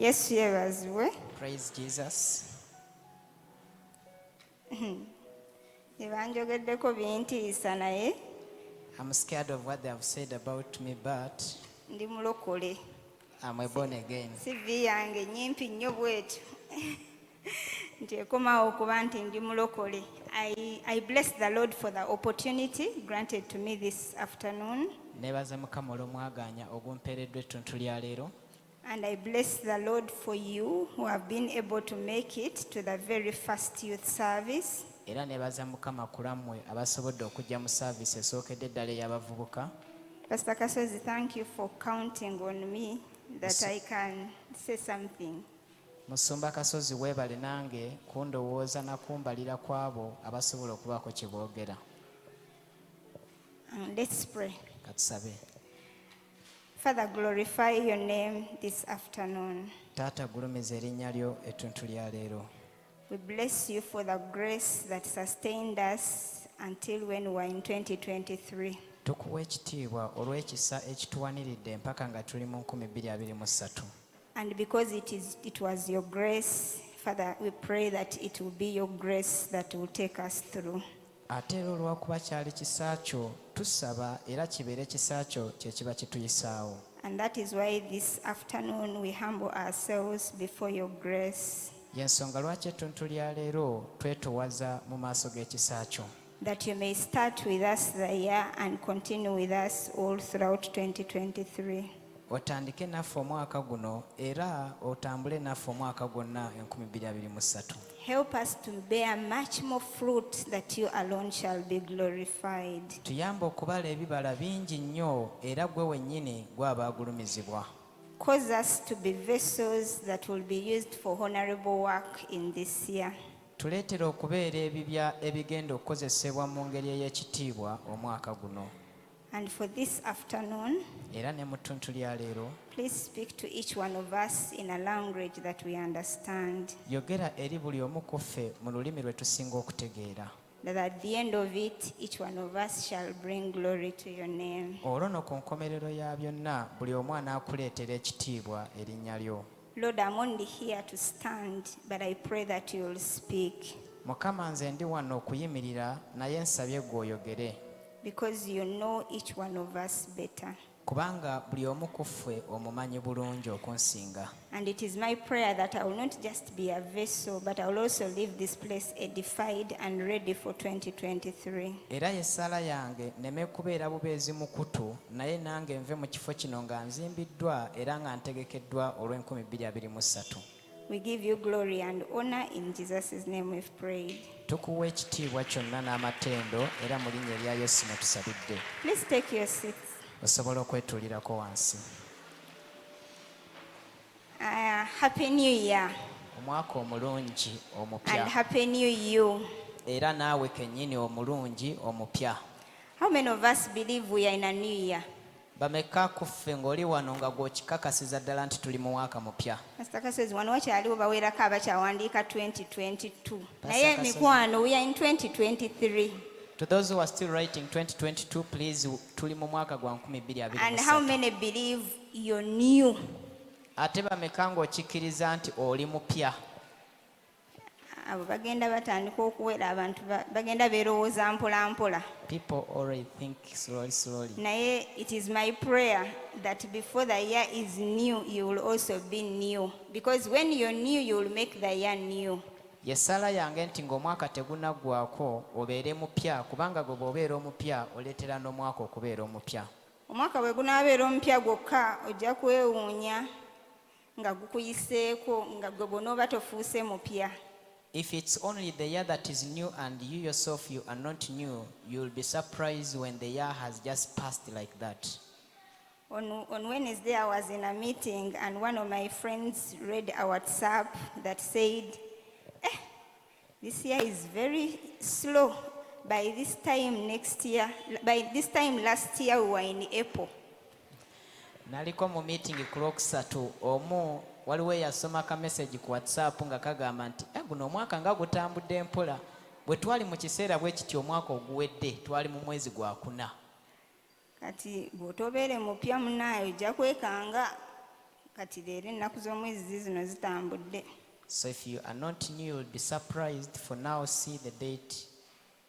Yesu yeebazibwe. Praise Jesus. Ebanjogeddeko bintiisa naye I'm scared of what they have said about me, but ndi mulokole. I'm a born again. CV yange nyimpi nnyo bwetyo nti ekomawo okuba nti ndi mulokole. I bless the Lord for the opportunity granted to me this afternoon. Nebaza Mukama olw'omwaganya ogumpeereddwa ettuntu lya leero. And I bless the Lord for you who have been able to make it to the very first youth service. Era nebaza Mukama kulammwe abasobodde okujja mu saavisi esookedde eddala ey'abavubuka. Pastor Kasozi, thank you for counting on me that I can say something. Musumba Kasozi weebale nange kundowooza na kumbalira kw'abo abasobola okubaako kye boogera. Let's pray. Katusabe. Father, glorify your name this afternoon. Taata gulumiza erinnya lyo ettuntu lya leero. We bless you for the grace that sustained us until when we were in 2023. Tukuwa ekitiibwa olw'ekisa ekituwaniridde mpaka nga tuli mu 2023. And because it was your grace, Father, we pray that it will be your grace that will take us through. Ate era olw'okuba kyali kisa kyo tusaba era kibeere kisa kyo kye kiba kituyisaawo. And that is why this afternoon we humble ourselves before your grace. Y'ensonga lwaki ettuntu lya leero twetowaza mu maaso g'ekisa kyo. That you may start with us the year and continue with us all throughout 2023. Otandike naffe omwaka guno era otambule naffe omwaka gwonna 2023. Help us to bear much more fruit that you alone shall be glorified. Tuyambe okubala ebibala bingi nnyo era gwe wennyini gw'abaagulumizibwa. Cause us to be vessels that will be used for honorable work in this year. Tuleetera okubeera ebibya ebigenda okukozesebwa mu ngeri ey'ekitiibwa omwaka guno. And for this afternoon, Era ne mu ttuntu lya leero please speak to each one of us in a language that we understand. yogera eri buli omu ku ffe mu lulimi lwe tusinga okutegeera. That at the end of it, each one of us shall bring glory to your name. Olwo no ku nkomerero ya byonna buli omu anaakuleetera ekitiibwa erinnya lyo. Lord, I'm only here to stand, but I pray that you will speak. Mukama nze ndi wano okuyimirira naye nsabye gw'oyogere. Because you know each one of us better. Kubanga buli omu ku ffe omumanyi bulungi okunsinga. And it is my prayer that I will not just be a vessel, but I will also leave this place edified and ready for 2023. Era y'essaala yange nneme kubeera bubeezi mu kutu naye nange nve mu kifo kino nga nzimbiddwa era nga ntegekeddwa olw'2023. We give you glory and honor. In Jesus' name we've prayed. Tukuwa ekitiibwa kyonna n'amatendo era mu linnya erya Yesu mwe tusabidde. Please take your seats. Osobola okwetuulirako wansi. Happy New Year Omwaka omulungi and omupya Happy New You. era naawe kennyini omulungi omupya. How many of us believe we are in a new year? Bameka ku ffe ng'oli wano nga gw'okikakasiza ddala nti tuli mu mwaka mupya. Pastor Kasozi, wano wakyaliwo bawerako abakyawandiika 2022. Naye Kasozi. mikwano, we are in 2023. To those who are still writing 2022, please, tuli mu mwaka gwa 2023. And how many believe you're new? Ate bameka ng'okikkiriza nti oli mupya. Abo bagenda batandika okuwera abantu bagenda beerowooza mpola mpola. People already think slowly. Naye it is my prayer that before the year is new, you will also be new. Because when you're new, you will make the year new. Yessaala yange nti ng'omwaka tegunaggwako obeere mupya kubanga gwe bw'obeera omupya oleetera n'omwaka okubeera omupya. Omwaka bwe gunaabeera omupya gwokka ojja kwewuunya nga gukuyiseeko nga gwe bw'onooba tofuuse mupya. If it's only the year that is new and you yourself you are not new, you'll be surprised when the year has just passed like that. On Wednesday, I was in a meeting and one of my friends read a WhatsApp that said, this year is very slow. By this time last year, we were in April. Naliko mu meeting ku Lwokusatu omu waliwo yasoma ka message ku WhatsApp nga kagamba nti guno omwaka nga gutambudde mpola bwe twali mu kiseera bwe kiti omwaka oguwedde twali mu mwezi gwa 4. Kati bw'otobeere mupya munaayo ojja kwekanga kati leero ennaku z'omwezi zino zitambudde. So if you are not new, you'll be surprised. For now, see the date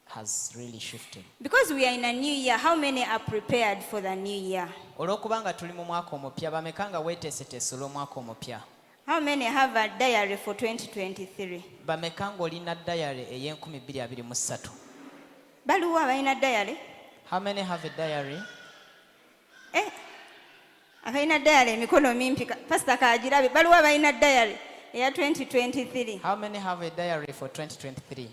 has really shifted. Because we are in a new year, how many are prepared for the new year? Olw'okubanga tuli mu mwaka omupya, bameka nga weeteeseteese olw'omwaka omupya? How many have a diary for 2023? Bameka ng'olina diary ey'e2023? Baliwo abalina diary? How many have a diary? Abalina diary emikono mimpi. Pastor Kajirabe, baliwo abalina diary eya 2023? How many have a diary for 2023?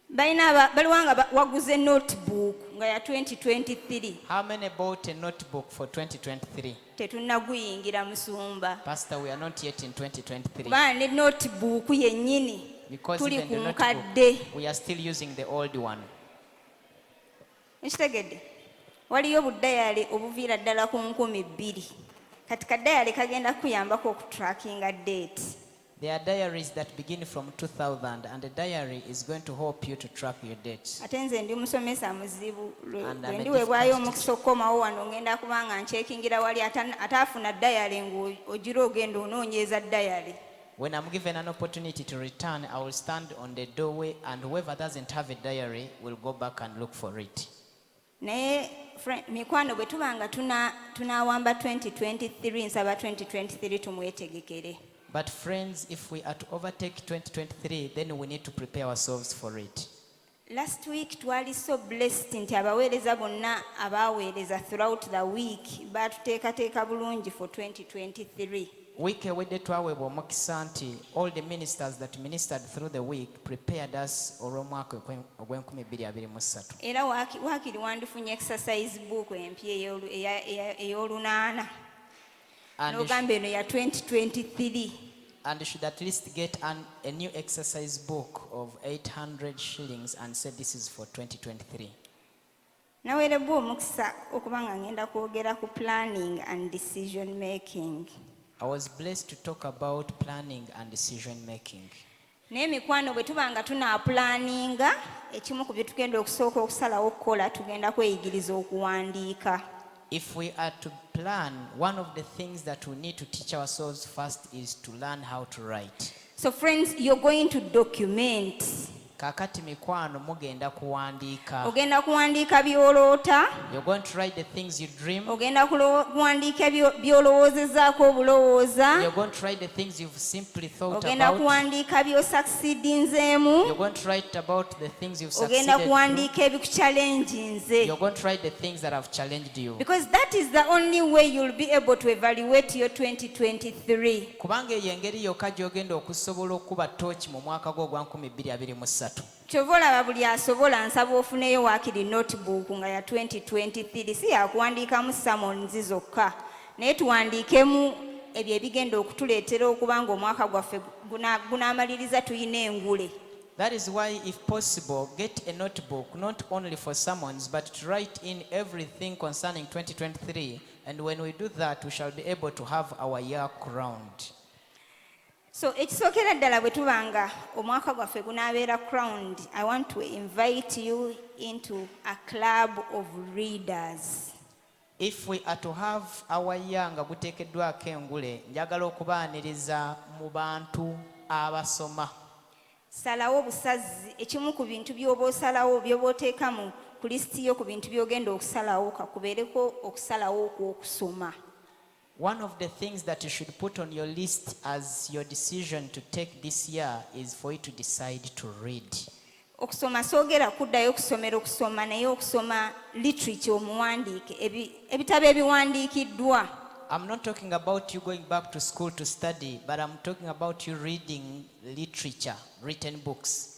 Baliwo nga waguze notebook nga ya 2023. How many bought a notebook for 2023? Tetunnaguyingira musumba. Pastor, we are not yet in 2023. Kubanga ne notebook yennyini Because tuli even ku the nkadde. notebook, we are still using the old one. Ekitegedde waliyo obudayali obuviira ddala ku 2,000. Kati kadayali kagenda kuyambako okutrackinga date. There are diaries that begin from 2000, and the diary is going to help you to track your dates. Ate nze ndi musomesa muzibu And lwe I'm a ndiweebwayo difficult omukisa okukomawo wano ngenda kubanga ncekingira wali ataafuna dayali ng'ogira ogenda onoonyeza dayali. When I'm given an opportunity to return, I will stand on the doorway, and whoever doesn't have a diary will go back and look for it. Naye mikwano bwe tuba nga tunaawamba 2023, nsaba 2023 tumwetegekere. But friends, if we are to overtake 2023, then we need to prepare ourselves for it. Last week twali so blessed nti abaweereza bonna abaaweereza throughout the week baatuteekateeka bulungi for 2023. Week ewedde twaweebwa omukisa nti all the ministers that ministered through the week prepared us olw'omwaka ogw'2023. Era waakiri wandifunye exercise book empya ey'olunaana n'ogamba eno ya 2023. And you should at least get a new exercise book of 800 shillings and say this is for 2023. Naweerebbwa omukisa okuba nga ngenda kwogera ku planning and decision making. I was blessed to talk about planning and decision making. Naye mikwano bwe tuba nga tunaapulaninga, ekimu ku bye tugenda okusooka okusalawo okukola tugenda kweyigiriza okuwandiika. If we are to plan, one of the things that we need to teach ourselves first is to learn how to write. So friends, you're going to document. Kakati mikwano mugenda kuwandiika. Ogenda kuwandiika by'oloota. You're going to write the things you dream. Ogenda kuwandiika by'olowoozezaako obulowooza. You're going to write the things you've simply thought Ogenda about. kuwandiika by'osucceedinzeemu. You're going to write about the things you've succeeded Ogenda through. kuwandiika ebikuchallenginze. You're going to write the things that have challenged you. Because that is the only way you'll be able to evaluate your 2023. Kubanga eyo engeri yokka gy'ogenda okusobola okuba tooki mu mwaka gwo ogwa 2023. Kyova olaba buli asobola nsaba ofuneyo waakiri notebook nga ya 2023 si yakuwandiikamu sermons zokka naye tuwandiikemu ebyo ebigenda okutuleetera okuba nga omwaka gwaffe gunaamaliriza tuyina engule. That is why, if possible, get a notebook, not only for sermons, but to write in everything concerning 2023. And when we do that, we shall be able to have our year crowned. So ekisookera ddala bwe tuba nga omwaka gwaffe gunaabeera crowned, I want to invite you into a club of readers. If we are to have our year nga guteekeddwako engule, njagala okubaaniriza mu bantu abasoma. Salawo busazi, ekimu ku bintu by'oba osalawo by'oba oteeka ku lisiti yo ku bintu by'ogenda okusalawo kakubeereko okusalawo okw'okusoma. One of the things that you should put on your list as your decision to take this year is for you to decide to read. Okusoma soogera kuddayo okusomera okusoma naye okusoma literature omuwandiike ebitabo ebiwandiikiddwa. I'm not talking about you going back to school to study, but I'm talking about you reading literature, written books.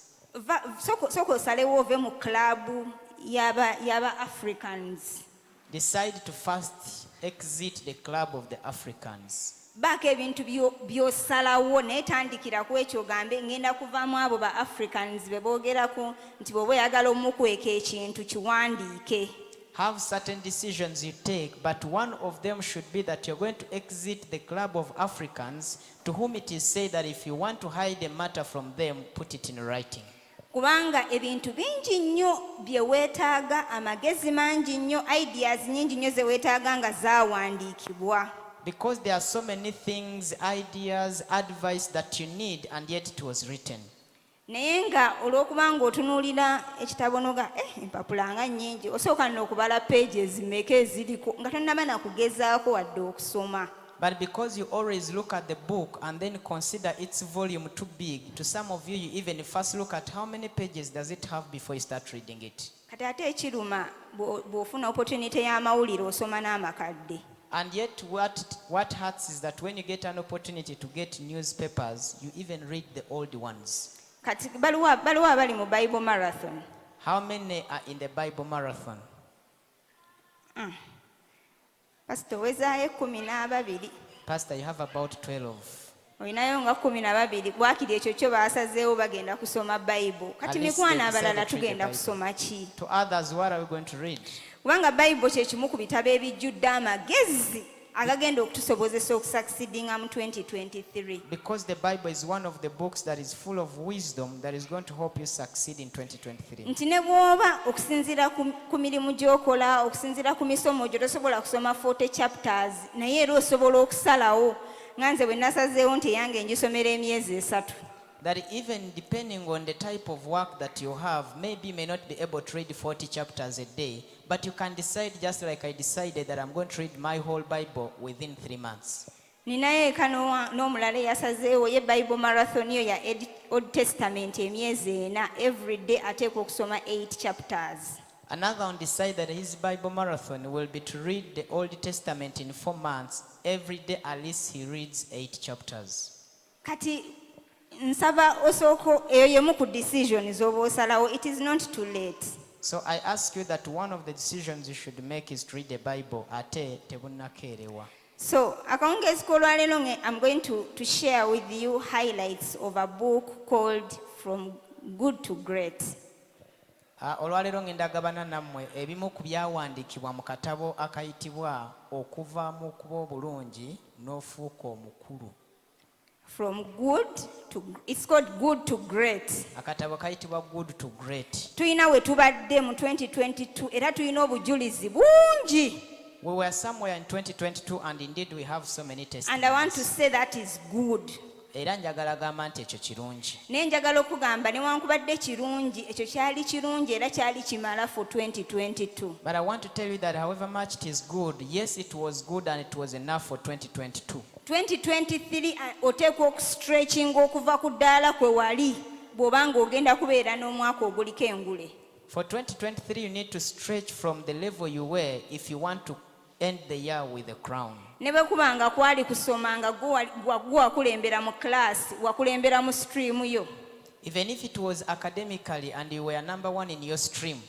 Sooka osalewo ove mu club y'aba Africans. Decide to first exit the club of the Africans. Baako ebintu by'osalawo naye tandikira ku ekyo ogambe ngenda kuvaamu abo ba Africans be boogerako nti bw'oba oyagala omukweka ekintu kiwandiike. Have certain decisions you take, but one of them should be that you're going to exit the club of Africans to whom it is said that if you want to hide a matter from them, put it in writing. Kubanga ebintu bingi nnyo bye weetaaga, amagezi mangi nnyo, ideas nnyingi nnyo ze weetaaga nga zaawandiikibwa. Because there are so many things, ideas, advice that you need, and yet it was written. naye nga olw'okuba ng'otunuulira ekitabo noga empapula nga nnyingi osooka n'okubala pages mmeka eziriko nga tonnaba nakugezaako wadde okusoma. But because you always look at the book and then consider its volume too big, to some of you, you even first look at how many pages does it have before you start reading it. Kati ate ekiruma bw'ofuna opportunity y'amawulire osoma n'amakadde. And yet what hurts is that when you get an opportunity to get newspapers, you even read the old ones. Kati baliwa abali mu Bible Marathon. How many are in the Bible Marathon? Pastor wezaayo 12. Pastor, you have about 12. Olinayo nga 12 bwakiri ekyo kyo baasazeewo bagenda kusoma Bible. Kati At least mikwano they abalala decided to read the tugenda Bible. kusoma ki? To others, what are we going to read? Kubanga Bible kye kimu ku bitabo ebijjudde amagezi agagenda okutusobozesa okusucceedinga mu 2023. Because the Bible is one of the books that is full of wisdom that is going to help you succeed in 2023. Nti ne bw'oba okusinziira ku mirimu gy'okola, okusinziira ku misomo gyo tosobola kusoma 40 chapters, naye era osobola okusalawo nga nze bwe nasazeewo nti eyange ngisomera emyezi 3. That even depending on the type of work that you have, maybe you may not be able to read 40 chapters a day, but you can decide, just like I decided, that I'm going to read my whole Bible within 3 months. Ninayo eka n'omulala eyasazeewo ye Bible Marathon yo ya Old Testament emyezi 4, every day ateekwa okusoma 8 chapters. Another one decided that his Bible marathon will be to read the Old Testament in 4 months. Every day at least he reads 8 chapters. Kati nsaba osooka eyo yemu ku decision z'oba osalawo, it is not too late. So I ask you that one of the decisions you should make is to read the Bible. Ate tebunakerewa. So akawungezi k'olwaleero I'm going to share with you highlights of a book called From Good to Great. Olwaleero ngenda gabana nammwe ebimu ku byawandiikibwa mu katabo akayitibwa okuva mu kuba obulungi n'ofuuka omukulu. From good to, it's called Good to Great. Akatabo kayitibwa Good to Great. Tuyina we tubadde mu 2022 era tuyina obujulizi bungi. We were somewhere in 2022 and indeed we have so many And I want to testimonies. say that is good. Era njagala gamba nti ekyo kirungi. Naye njagala okugamba newankubadde kirungi, ekyo kyali kirungi era kyali kimala for 2022. But I want to tell you that however much it is good, yes, it was good and it was enough for 2022. 2023 oteekwa okustretchinga okuva ku ddaala kwe wali bw'obanga ogenda kubeera n'omwaka oguliko engule. For 2023, you need to stretch from the level you were if you want to end the year with a crown. Ne bwe kubanga kwali kusoma nga gwe wakulembera mu class, wakulembera mu stream yo. Even if it was academically and you were number 1 in your stream,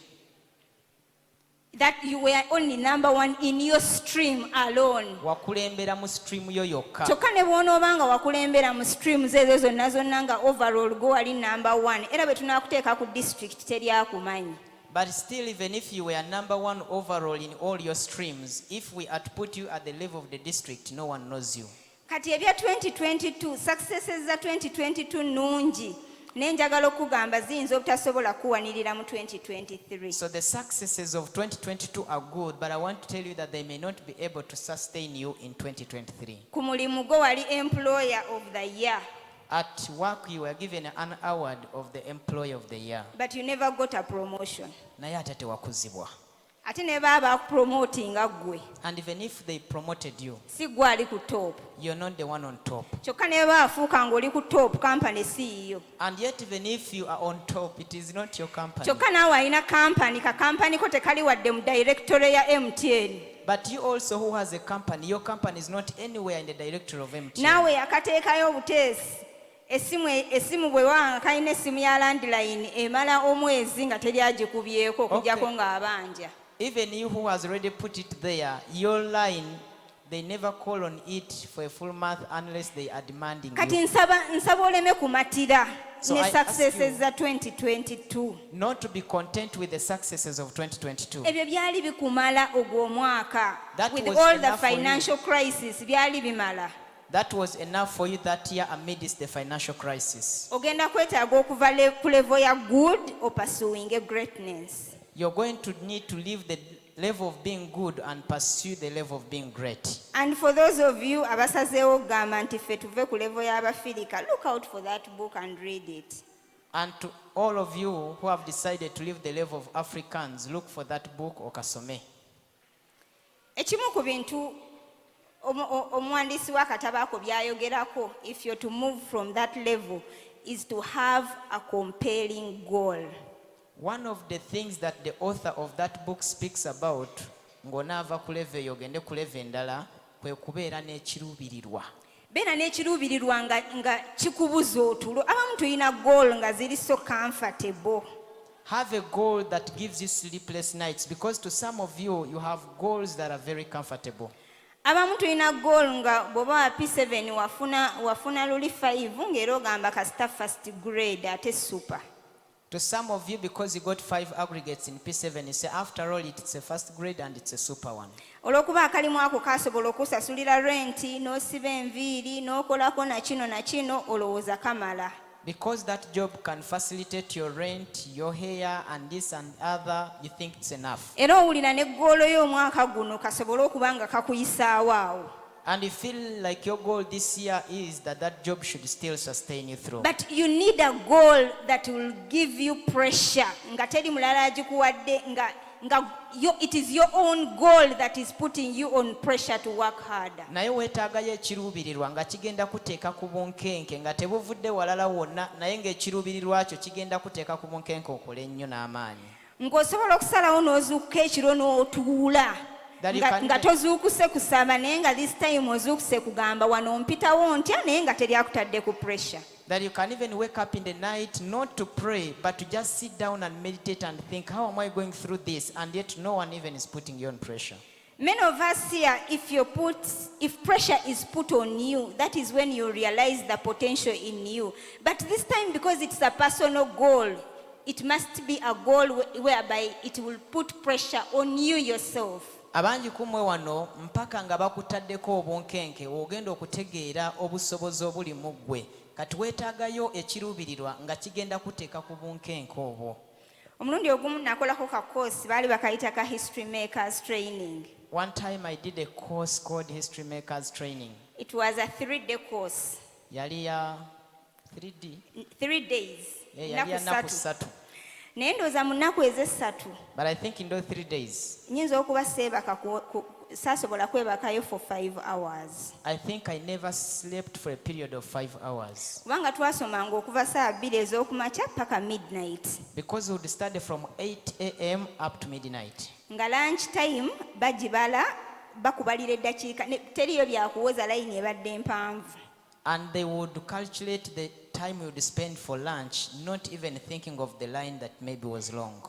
That you were only number 1 in your stream alone. wakulembera mu stream yo yokka. Kyokka ne bw'onoobanga wakulembera mu streams ezo zonna nga overall gwe wali number 1 era bwe tunaakuteeka ku district teryakumanyi. But still, even if you were number 1 overall in all your streams, if we had put you at the level of the district, no one knows you. Kati ebya 2022, successes za 2022 nungi. Naye njagala okugamba ziyinza obutasobola kuwanirira mu 2023. So the successes of 2022 are good, but I want to tell you that they may not be able to sustain you in 2023. Ku mulimu gwe wali employer of the year, At work, you were given an award of the Employee of the Year. but you never got a promotion. Naye ate tewakuzibwa. Ate ne baba bakupromotinga ggwe, And even if they promoted you, si gwe ali ku top. you're not the one on top. Kyokka ne baafuuka ng'oli ku top, company si yo. And yet, even if you are on top, it is not your company. Kyokka naawe alina company, ka company ko tekali wadde mu directory ya MTN. But you also who has a company, your company is not anywhere in the directory of MTN. Naawe yakateekayo obuteesi. Essimu bwe wanga kalina essimu ya landline emala omwezi nga teryagikubyeko okujjako ng'abanja. Even you who has already put it there, your line, they never call on it for a full month unless they are demanding Kati you. nsaba oleme kumatira So ne I ask successes you- za 2022. Not to be content with the successes of 2022. Ebyo byali bikumala ogw'omwaka. That With was all the enough for you. financial crisis byali bimala. That was enough for you that year amidst the financial crisis. Ogenda kwetaaga okuva ku level ya good or pursuing a greatness. You're going to need to leave the level of being good and pursue the level of being great. And for those of you abasazeewo okugamba nti ffe tuve ku level y'Abafirika, look out for that book and read it. And to all of you who have decided to leave the level of Africans, look for that book okasome. Ekimu ku bintu omuwandiisi w'akatabo ako by'ayogerako, if you're to move from that level, is to have a compelling goal. One of the things that the author of that book speaks about, ng'onaava ku level eyo ogende ku level endala, kwe kubeera n'ekiruubirirwa. Beera n'ekiruubirirwa nga kikubuza otulo. Abamu tulina goal nga ziri so comfortable. Have a goal that gives you sleepless nights, because to some of you, you have goals that are very comfortable. Abamu tulina goal nga bw'oba wa P7 wafuna luli 5 ng'era ogamba kasita first grade ate super. To some of you, because you got 5 aggregates in P7, you say, after all, it's a first grade and it's a super one. Olw'okuba akalimu ako kasobola okusasulira renti, n'osiba enviiri, n'okolako na kino, olowooza kamala. Because that job can facilitate your rent, your hair, and this and other, you think it's enough. Era owulira ne ggoolo y'omwaka guno kasobole okuba nga kakuyisaawo awo. And you feel like your goal this year is that that job should still sustain you through. But you need a goal that will give you pressure. Nga teri mulala agikuwadde it is your own goal that is putting you on pressure to work harder. Naye weetaagayo ekiruubirirwa nga kigenda kuteeka ku bunkenke nga tebuvudde walala wonna, naye ng'ekiruubirirwa kyo kigenda kuteeka ku bunkenke okole ennyo n'amaanyi. Ng'osobola okusalawo n'ozuukuka ekiro n'otuula. Nga tozuukuse kusaba naye nga this time ozuukuse kugamba wano mpitawo ntya naye nga teri akutadde ku pressure. That you can even wake up in the night not to pray, but to just sit down and meditate and think, how am I going through this? And yet no one even is putting you on pressure. Many of us here, if pressure is put on you, that is when you realize the potential in you. But this time, because it's a personal goal, it must be a goal whereby it will put pressure on you yourself. Abangi kumwe wano mpaka nga bakutaddeko obunkenke ogenda okutegeera obusobozi obuli mu ggwe. Kati weetaagayo ekiruubirirwa nga kigenda kuteeka ku bunkenke obwo. Omulundi ogumu nakolako ka course baali bakayita ka history makers training. One time I did a course called History Makers Training. It was a 3-day course. Yali ya 3D? 3 days. Yali ya nnaku 3. Naye ndowooza mu nnaku ezo 3. But I think in those 3 days, nnyinza okuba seebaka saasobola kwebakayo for 5 hours. I think I never slept for a period of 5 hours. Kubanga twasomanga okuva saa 2 ez'okumakya paka midnight. Because we would study from 8 a.m. up to midnight. Nga lunch time bagibala bakubalira eddakiika teriyo byakuwoza layini ebadde mpanvu. And they would calculate the time we would spend for lunch, not even thinking of the line that maybe was long.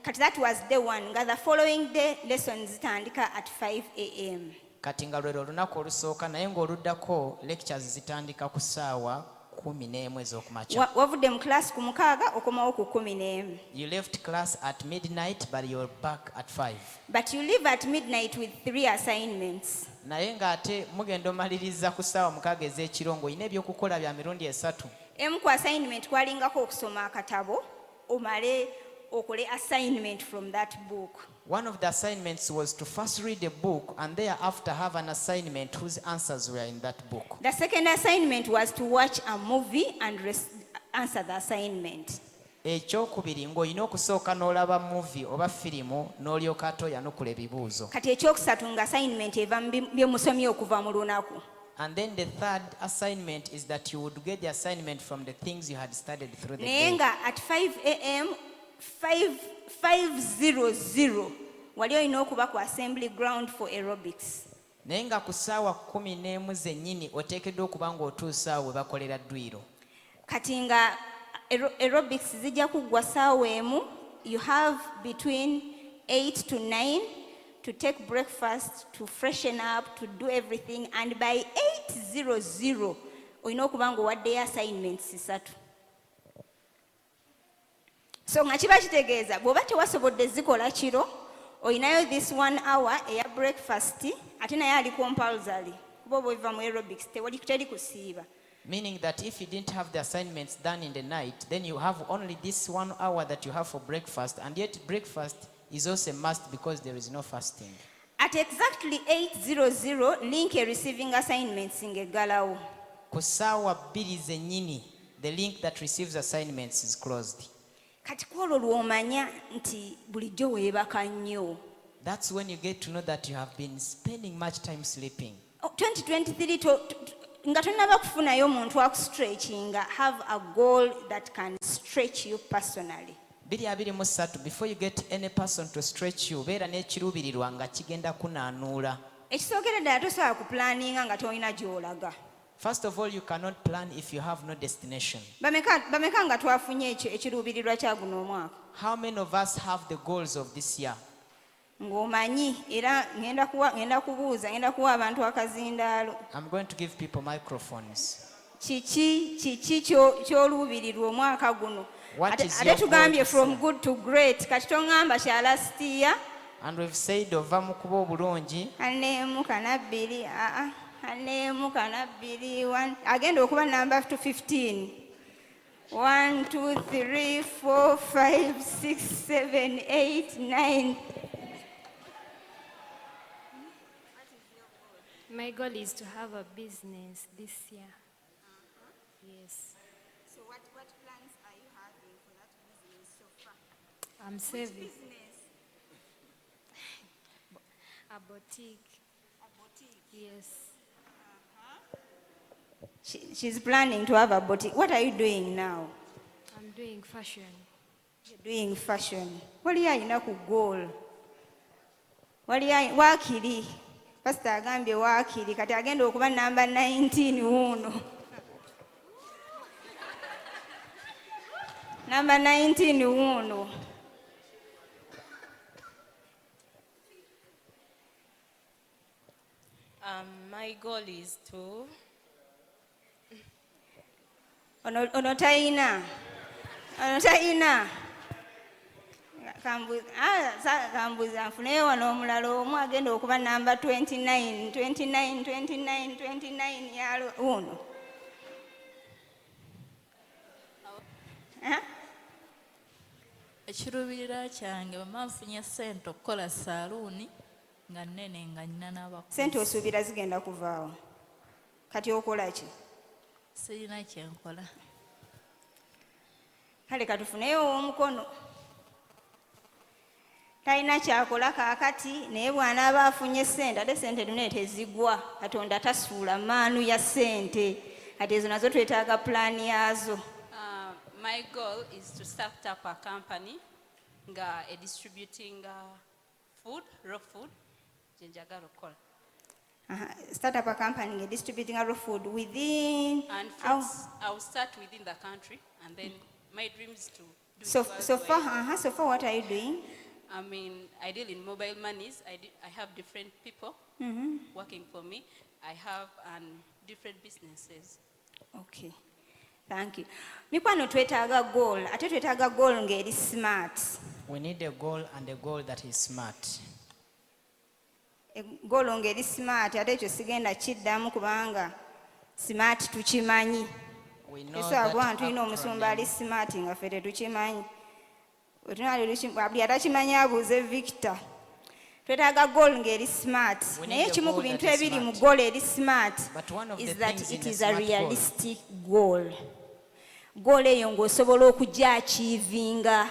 Kati that was day 1. Nga the following day lessons zitandika at 5 a.m. Kati nga lwero olunaku olusooka naye ng'oluddako lectures zitandika ku ssaawa 11 ez'okumakya. Wavudde mu class ku 6 okomawo ku 11. You left class at midnight, but you're back at 5. But you leave at midnight with 3 assignments. Naye ng'ate mugenda omaliriza ku ssaawa 6 ez'ekiro ng'olina ebyokukola bya mirundi 3. Emu ku assignment kwalingako okusoma akatabo omale okole assignment from that book. One of the assignments was to first read a book and thereafter have an assignment whose answers were in that book. The second assignment was to watch a movie and answer the assignment. Ekyokubiri ng'olina okusooka n'olaba movie oba firimu n'olyoka ate oyanukula ebibuuzo. Kati ekyokusatu nga assignment eva mu byemusomye okuva mu lunaku. And then the third assignment is that you would get the assignment from the things you had studied through the naye day. nga at 5 a.m. 5:00 wali olina okuba ku assembly ground for aerobics. Naye nga ku ssaawa 11 zennyini oteekeddwa okuba ng'otuusa awo we bakolera ddwiro. Kati nga aerobics zijja kuggwa ssaawa emu, you have between 8 to 9 to take breakfast, to freshen up, to do everything, and by 8:00 olina okuba ng'owaddeyo assignments 3. So nga kiba kitegeeza bw'oba tewasobodde zikola kiro olinayo this 1 hour eya breakfast ate naye ali compulsory kuba oba oiva mu aerobics teri kusiiba. Meaning that if you didn't have the assignments done in the night, then you have only this 1 hour that you have for breakfast, and yet breakfast is also a must because there is no fasting. At exactly 8:00, link a receiving assignments ng'eggalawo. Ku ssaawa 2 zennyini, the link that receives assignments is closed. Kati kwolwo lw'omanya nti bulijjo weebaka nnyo. That's when you get to know that you have been spending much time sleeping. 2023 nga tonnaba kufunayo omuntu akustretchinga, have a goal that can stretch you personally. 2023, before you get any person to stretch you, beera n'ekiruubirirwa nga kigenda kunaanuula. Ekisookera ddala tosobola kuplaninga nga tolina gy'olaga. First of all, you cannot plan if you have no destination. Bameka nga twafunye ekiruubirirwa kya guno omwaka? How many of us have the goals of this year? Ng'omanyi era ngenda kuwa abantu akazindaalo. I'm going to give people microphones. Kiki ky'oluubirirwa omwaka guno? What is Ate your tugambye goal from this year? good to great, kati tongamba kya last year. And we've said ova mu kuba obulungi. Aneemu kanabbiri, aneemu kanabbiri, agenda okuba number 15. 1, 2, 3, 4, 5, 6, 7, 8, 9. My goal is to have a business this year. Yes. So what plans are you having for that business so far? I'm saving. A boutique. Yes. She's planning to have a boutique. What are you doing now? I'm doing fashion. You're doing fashion. Wali alina ku goal? Waakiri. Pastor agambye waakiri. Kati agenda okuba number 19 wuno. Number 19 wuno. My goal is to Ono tayina. Kambuza nfuneyo wano omulala omu agenda okuba number 29 yalo uno. ekiruubirira kyange bwe nfunye ssente okukola saaluuni nga nnene nga nnina n'abakozi. Sente osuubira zigenda kuvaawo. Kati okola ki? Sirina kyenkola. Kale katufuneyo ow'omukono. Talina kyakola kaakati naye bw'anaaba afunye ssente, ate ssente zino tezigwa. Katonda tasuula maanu ya ssente. Ate ezo nazo twetaaga pulaani yaazo. My goal is to start up a company nga distributing food, raw food, jenjagala okukola. Start up a company distributing raw food within. And first, I will start within the country, and then my dream is to do So it far, what are you doing? I mean, I deal in mobile monies. I have different people working for me. I have different businesses. Okay. Thank you. Mikwano twetaaga goal. Ate twetaaga goal ng'eri smart. We need a goal and a goal that is smart. Goal ng'eri smart. Ate ekyo sigenda kiddamu kubanga smart tukimanyi. We know Eso that abantu tulina omusumba ali smart nga ffe tetukimanyi. Buli atakimanyi abuuze Victor. Twetaaga goal ng'eri smart. We need Naye a kimu ku goal bintu that is ebiri mu smart. goal eri smart But one of is the that things it in a is a smart goal- realistic goal. Goal eyo ng'osobola okugyachiivinga.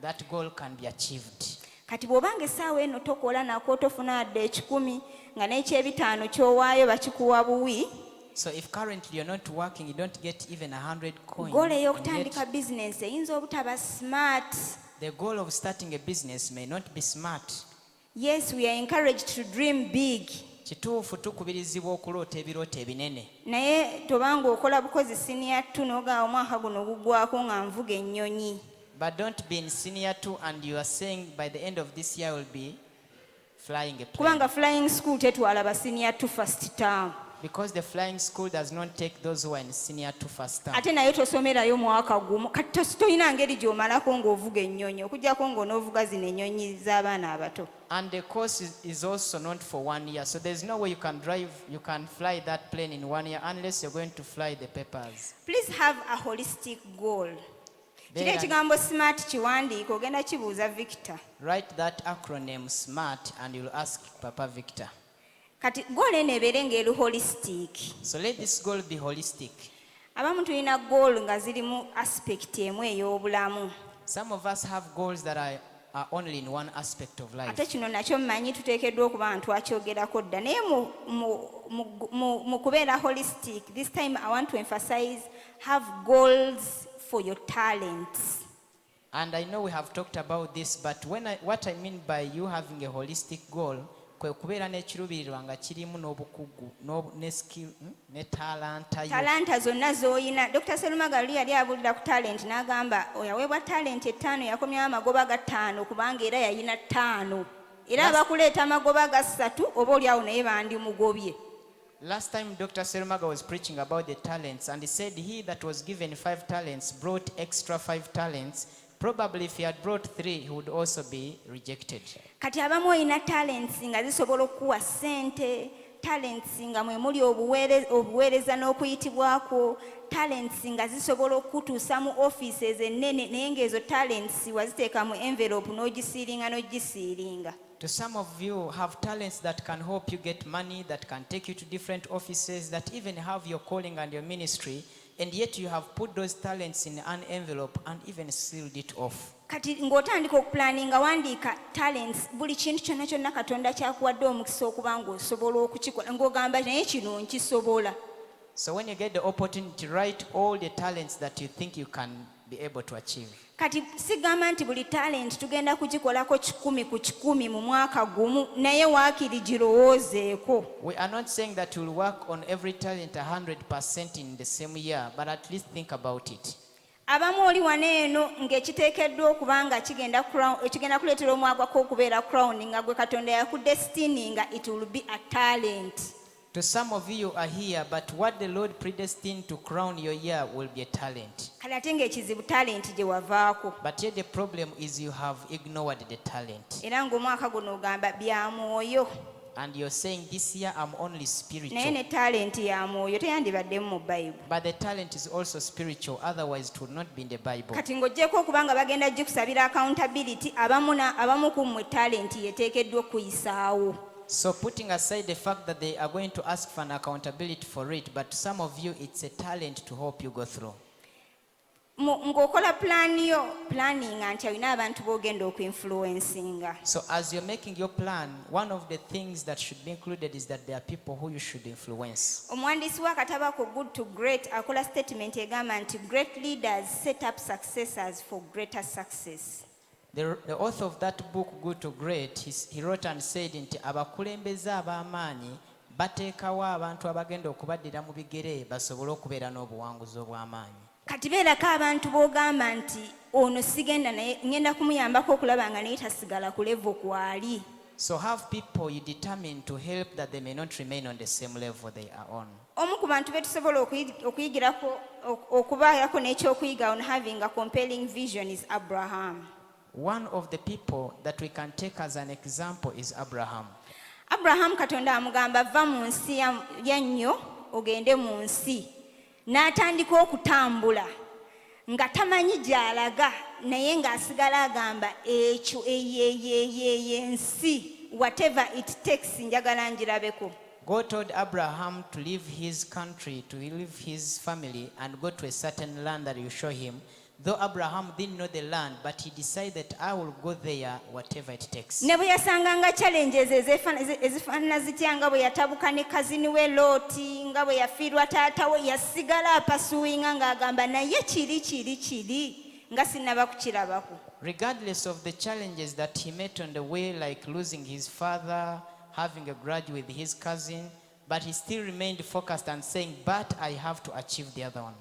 That goal can be achieved. Kati bw'obanga essaawa eno tokola nako tofuna wadde 10 nga n'ekyebitaano ky'owaayo bakikuwa buwi. So if currently you're not working, you don't get even 100 coins. Goal and ey'okutandika yet bizinensi eyinza obutaba smart. the goal of starting a business may not be smart. Yes, we are encouraged to dream big. Kituufu tukubirizibwa okuloota ebirooto ebinene. Naye tobanga okola bukozi senior 2 n'ogamba omwaka guno guggwako nga nvuga ennyonyi. But don't be in senior 2 and you are saying by the end of this year will be flying a plane. Kubanga flying school tetwala ba senior 2 first term. Because the flying school does not take those who are in senior 2 first term. Ate naye tosomerayo mwaka gumu. Kati toyina ngeri gy'omalako ng'ovuga ennyonyi okuggyako ng'onoovuga zino ennyonyi z'abaana abato. And the course is also not for 1 year. So there's no way you can fly that plane in 1 year unless you're going to fly the papers. Please have a holistic goal. kiri Beera- ekigambo smart kiwandiika ogenda kibuuza Victor. Write that acronym SMART and you'll ask Papa Victor. Kati goal eno ebeere ng'eri holistic. So let this goal be holistic. Abamu tulina goal nga ziri mu aspect emu ey'obulamu. Some of us have goals that are only in one aspect of life. Ate kino nakyo mmanyi tuteekeddwa okuba nga twakyogerako dda naye mu kubeera holistic, this time I want to emphasize have goals for your talents. And I know we have talked about this, but what I mean by you having a holistic goal, kwe kubeera n'ekiruubirirwa nga kirimu n'obukugu ne skill ne talanta yo. Talanta zonna z'oyina. Dr. Serumaga luli yali abulira ku talent n'agamba oyaweebwa talent 5 yakomyawo amagoba ga 5 kubanga era yayina 5. Era abakuleeta amagoba ga 3 oba oliawo naye bandimugobye. Last time Dr. Serumaga was preaching about the talents, and he said he that was given 5 talents brought extra 5 talents. Probably if he had brought 3, he would also be rejected. Kati abamu olina talents nga zisobola okuwa ssente, talents nga mwe muli obuweereza n'okuyitibwako, talents nga zisobola okutuusa mu offices ennene naye ng'ezo talents waziteeka mu envelope n'ogisiiringa. To some of you have talents that can help you get money, that can take you to different offices, that even have your calling and your ministry, and yet you have put those talents in an envelope and even sealed it off. Kati ng'otandika okuplaninga wandiika talents buli kintu kyonna kyonna Katonda kyakuwadde omukisa okuba ng'osobola okukikola ng'ogamba naye kino nkisobola. So when you get the opportunity, write all the talents that you think you can be able to achieve. Kati sigamba nti buli talent tugenda kugikolako 100 ku 100 mu mwaka gumu naye waakiri girowoozeeko. We are not saying that you'll work on every talent 100% in the same year, but at least think about it. Abamu oli wano eno ng'ekiteekeddwa okuba nga kigenda kuleetera omwagwako okubeera crown nga gwe Katonda yakudestininga it will be a talent. To some of you are here, but what the Lord predestined to crown your year will be a talent. Kale ate ng'ekizibu talent gye wavaako. But yet the problem is you have ignored the talent. Era ng'omwaka guno ogamba bya mwoyo. And you're saying this year I'm only Naye spiritual. ne talent ya mwoyo teyandibaddemu mu Bible. But the talent is also spiritual, otherwise it would not be in the Bible. Kati ng'oggyeko okuba nga bagenda gikusabira accountability abamu ku mmwe talent yeteekeddwa okuyisaawo. So putting aside the fact that they are going to ask for an accountability for it, but some of you it's a talent to help you go through. Ng'okola planning nti olina abantu b'ogenda okuinfluencinga. So as you're making your plan, one of the things that should be included is that there are people who you should influence. Omuwandiisi w'akatabo ako Good to Great akola statement egamba nti great leaders set up successors for greater success. The author of that book, Good to Great, he wrote and said nti abakulembeze ab'amaanyi bateekawo abantu abagenda okubaddira mu bigere basobole okubeera n'obuwanguzi obw'amaanyi. Kati beerako abantu b'ogamba nti ono sigenda naye ngenda kumuyambako okulaba nga naye tasigala ku level kwali. So have people you determine to help that they may not remain on the same level they are on. Omu ku bantu be tusobola okuyigirako okubaako n'ekyokuyiga on having a compelling vision is Abraham. One of the people that we can take as an example is Abraham. Abraham Katonda amugamba va mu nsi yannyo ogende mu nsi. N'atandika okutambula nga tamanyi gy'alaga naye ng'asigala agamba ekyo ensi whatever it takes njagala ngirabeko. God told Abraham to leave his country, to leave his family and go to a certain land that you show him. Though Abraham didn't know the land, but he decided, I will go there, whatever it takes. Ne bwe yasanganga challenges ezifaanana zitya nga bwe yatabuka ne kazini we Looti nga bwe yafiirwa taatawe yasigala apasuwinga ng'agamba naye kiri nga sinnaba kukirabako. Regardless of the challenges that he met on the way, like losing his father, having a grudge with his cousin, but he still remained focused and saying, but I have to achieve the other one.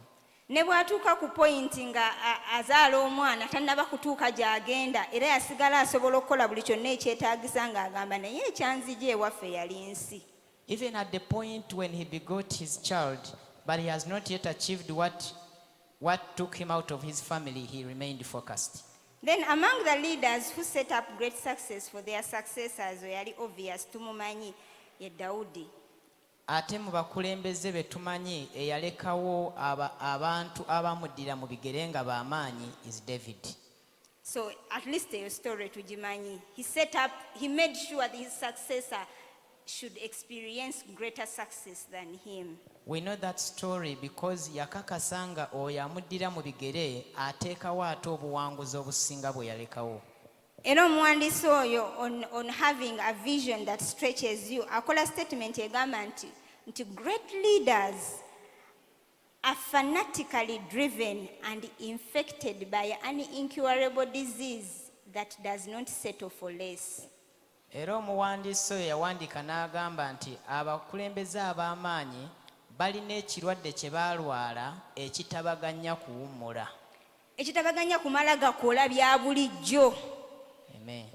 Ne bw'atuuka ku point nga azaala omwana tannaba kutuuka gy'agenda era yasigala asobola okukola buli kyonna ekyetaagisa ng'agamba naye ekyanzija ewaffe yali nsi. Even at the point when he begot his child, but he has not yet achieved what took him out of his family, he remained focused. Then among the leaders who set up great success for their successors yali obvious tumumanyi ye Daudi. ate mu bakulembeze be tumanyi eyalekawo abantu abamuddira mu bigere nga b'amaanyi is David. So at least eyo story tugimanyi. He made sure that his successor should experience greater success than him. We know that story because yakakasa nga oyo amuddira mu bigere ateekawo ate obuwanguzi obusinga bwe yalekawo. Era omuwandiisi oyo on having a vision that stretches you akola statement egamba nti great leaders are fanatically driven and infected by an incurable disease that does not settle for less. Era omuwandiisi oyo yawandiika n'agamba nti abakulembeze ab'amaanyi balina ekirwadde kye baalwala ekitabaganya kuwummula. Ekitabaganya kumala gakola bya bulijjo. Amen.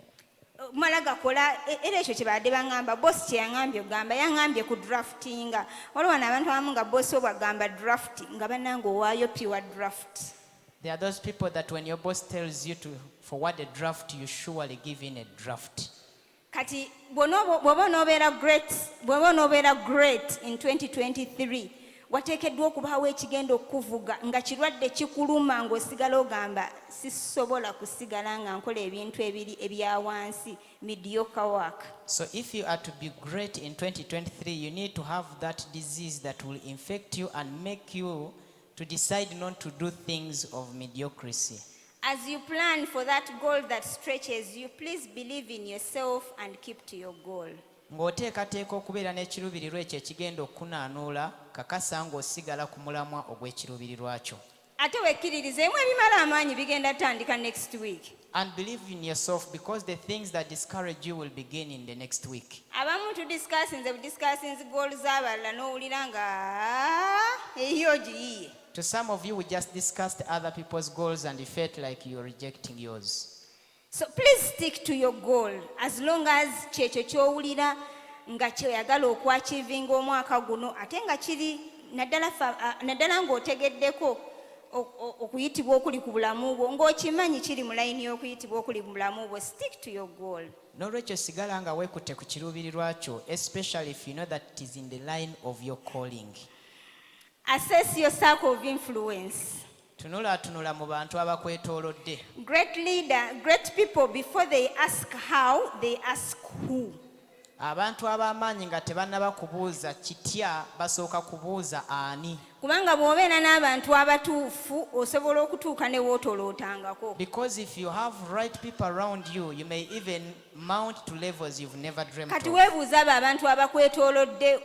Mala gakola era ekyo kye badde baŋŋamba bosi kye yaŋŋambye ogamba yaŋŋambye ku draftinga. Waliwo wano abantu abamu nga bosi obwagamba draft nga bannanga owaayo pure draft. There are those people that when your boss tells you to forward a draft, you surely give in a draft. Kati bw'oba onoobeera great in 2023 wateekeddwa okubaawo ekigenda okukuvuga nga kirwadde kikuluma ng'osigala ogamba sisobola kusigala nga nkola ebintu ebya wansi mediocre work. So if you are to be great in 2023, you need to have that disease that will infect you and make you to decide not to do things of mediocrity. As you plan for that goal that stretches you, please believe in yourself and keep to your goal. Ng'oteekateeka okubeera n'ekiruubirirwa ekyo ekigenda okukunaanuula kakasa ng'osigala ku mulamwa ogw'ekiruubirirwa kyo. Ate wekkiririzeemu ebimala amaanyi bigenda tandika next week. And believe in yourself because the things that discourage you will begin in the next week. Abamu tudiscussinze goals z'abalala n'owulira nga eyo giyiye. To some of you, we just discussed other people's goals and you felt like you're rejecting yours. So please stick to your goal as long as kyekyo ky'owulira nga kyoyagala okwachivinga omwaka guno ate nga kiri naddala ng'otegeddeko okuyitibwa okuli ku bulamu bwo ng'okimanyi kiri mu layini y'okuyitibwa okuli mu bulamu bwo. Stick to your goal. N'olwekyo sigala nga weekutte ku kiruubirirwa kyo, especially if you know that it is in the line of your calling. Assess your circle of influence. Tunula mu bantu abakwetoolodde. Great people, before they ask how, they ask who. Abantu ab'amaanyi nga tebannaba kubuuza kitya basooka kubuuza ani. Kubanga bw'obeera n'abantu abatuufu osobola okutuuka ne wootolootangako. Because if you have right people around you, you may even mount to levels you've never dreamt Kati of. weebuuza abo abantu abakwetoolodde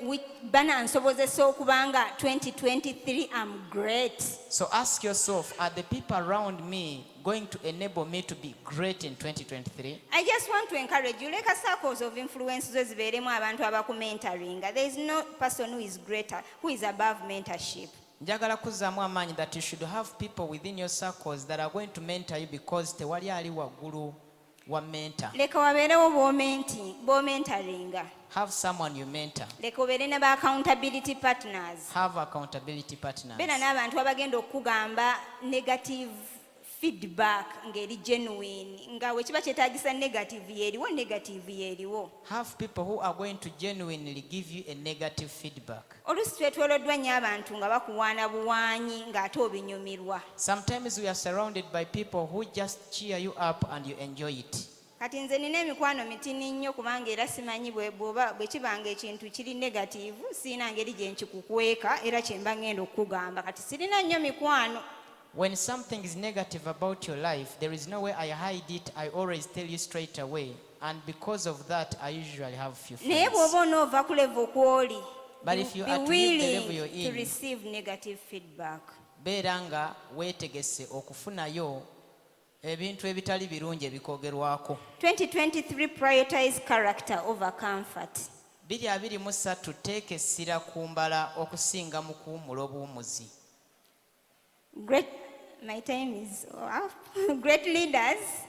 banansobozesa okubanga 2023 I'm great. So ask yourself, are the people around me going to enable me to be great in 2023? I just want to encourage you, leka circles of influence zo zibeeremu abantu abakumentoringa. There is no person who is greater, who is above mentorship. Njagala kuzzaamu amaanyi that you should have people within your circles that are going to mentor you because tewali ali waggulu wa mentor. Leka wabeerewo b'omentoringa. Have someone you mentor. Leka obeere ne ba accountability partners. Have accountability partners. Beera n'abantu abagenda okukugamba negative feedback ng'eri genuine nga bwe kiba kyetaagisa negative yeeriwo. Have people who are going to genuinely give you a negative feedback. Oluusi twetooloddwa nnyo abantu nga bakuwaana buwaanyi ng'ate obinyumirwa. Sometimes we are surrounded by people who just cheer you up and you enjoy it. Kati nze nina emikwano mitini nnyo kubanga era simanyi bwe kibanga ekintu kiri negative sirina ngeri gye nkikukweka era kye mba ngenda okukugamba kati sirina nnyo mikwano. When something is negative about your life, there is no way I hide it. I always tell you straight away. And because of that, I usually have few Naye friends. bw'oba onoova ku level kw'oli, But if you be are to leave the level willing you're to in, receive negative feedback. beera nga weetegese okufunayo ebintu ebitali birungi ebikoogerwako. 2023 prioritize character over comfort. 2023 teeka essira ku mbala okusinga mu kuwummula obuwummuzi. My time is up. Great leaders,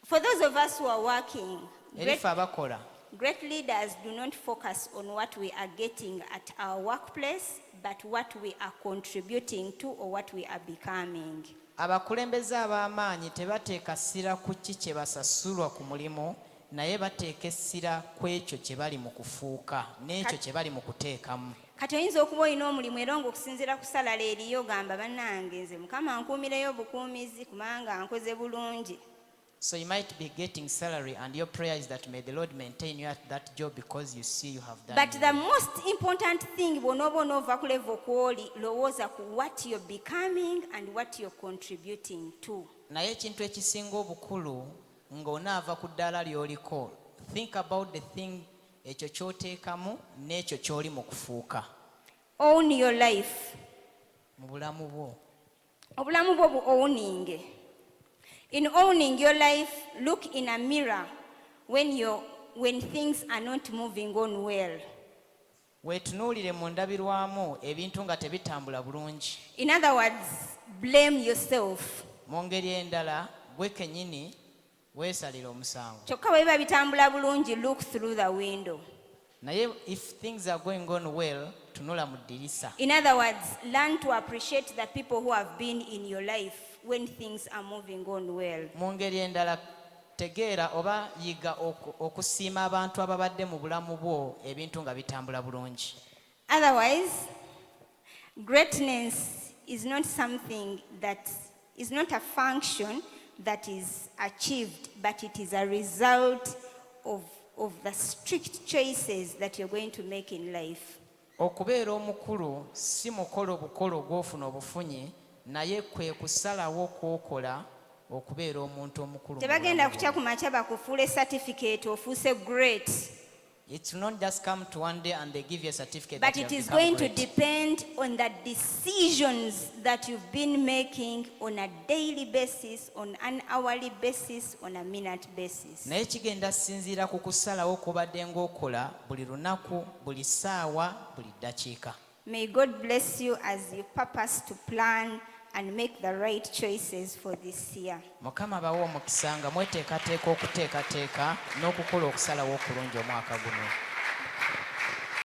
for those of us who are working, Erife abakola. great leaders do not focus on what we are getting at our workplace, but what we are contributing to or what we are becoming. Abakulembeze ab'amaanyi tebateeka ssira ku ki kye basasulwa ku mulimu naye bateeka essira ku ekyo kye bali mu kufuuka n'ekyo kye bali mu kuteekamu. kati oyinza okuba olina omulimu era ng'okusinziira ku salala eriyo ogamba bannange nze mukama nkuumireyo obukuumizi kubanga nkoze bulungi. So you might be getting salary and your prayer is that may the Lord maintain you at that job because you see you have done But the well. most important thing bw'onooba onoova ku level kw'oli lowooza ku what you're becoming and what you're contributing to. Naye ekintu ekisinga obukulu ng'onaava ku ddaala ly'oliko, think about the thing ekyo ky'oteekamu n'ekyo ky'oli mu kufuuka Own your life. mu bulamu bwo. Obulamu bwo bu-owning. In owning your life, look in a mirror when things are not moving on well. Weetunuulire mu ndabirwamu ebintu nga tebitambula bulungi. In other words, blame yourself. Mu ngeri endala gwe kennyini weesalira omusango. Kyokka bwe biba bitambula bulungi, look through the window. Naye if things are going on well, tunula mu ddirisa. In other words, learn to appreciate the people who have been in your life when things are moving on well. Mu ngeri endala tegeera oba yiga okusiima abantu ababadde mu bulamu bwo ebintu nga bitambula bulungi. Otherwise, greatness is not something that is not a function that is achieved, but it is a result of the strict choices that you're going to make in life. Okubeera omukulu si mukolo bukolo gw'ofuna obufunyi, naye kwe kusalawo kw'okola okubeera omuntu omukulu. Tebagenda kukya ku makya bakufuule certificate ofuuse great. It will not just come to one day and they give you a certificate But that you it have is become going to great. depend on the decisions that you've been making on a daily basis, on an hourly basis, on a minute basis. Naye kigenda sinziira ku kusalawo kubadde ng'okola buli lunaku, buli ssaawa, buli ddakiika. May God bless you as you purpose to plan and make the right choices for this year. Mukama bawe omukisa nga mweteekateeka okuteekateeka n'okukola okusalawo okulungi omwaka guno.